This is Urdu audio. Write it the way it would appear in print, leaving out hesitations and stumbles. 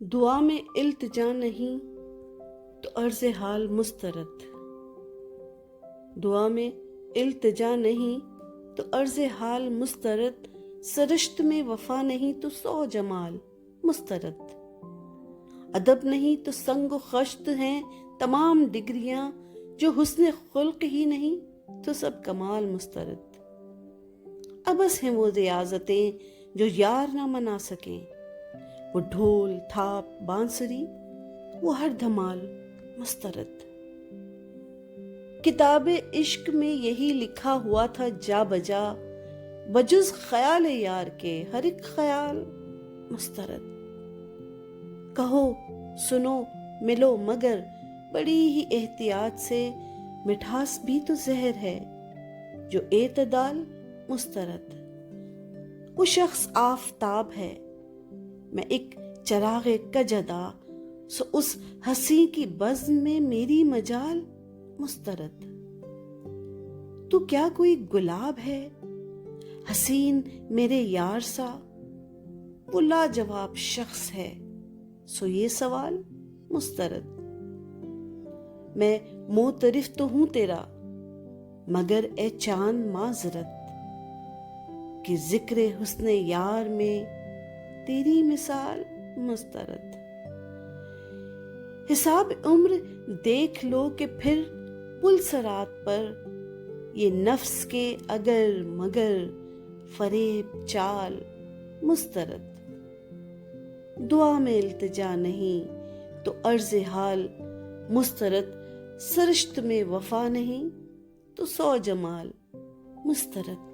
دعا میں التجا نہیں تو عرض حال مسترد، دعا میں التجا نہیں تو عرض حال مسترد، سرشت میں وفا نہیں تو سو جمال مسترد، ادب نہیں تو سنگ و خشت ہیں تمام ڈگریاں، جو حسن خلق ہی نہیں تو سب کمال مسترد، ابس ہیں وہ ریاضتیں جو یار نہ منا سکیں، وہ ڈھول تھاپ بانسری وہ ہر دھمال مسترد، کتاب عشق میں یہی لکھا ہوا تھا جا بجا، بجز خیال یار کے ہر ایک خیال مسترد، کہو سنو ملو مگر بڑی ہی احتیاط سے، مٹھاس بھی تو زہر ہے جو اعتدال مسترد، وہ شخص آفتاب ہے میں ایک چراغ کجدا، سو اس ہنسی کی بزم میں میری مجال مسترد، تو کیا کوئی گلاب ہے حسین میرے یار سا، وہ لاجواب شخص ہے سو یہ سوال مسترد، میں معترف تو ہوں تیرا مگر اے چاند معذرت، کہ ذکر حسن یار میں تیری مثال مسترد، حساب عمر دیکھ لو کہ پھر پل صراط پر، یہ نفس کے اگر مگر فریب چال مسترد، دعا میں التجا نہیں تو عرض حال مسترد، سرشت میں وفا نہیں تو سو جمال مسترد۔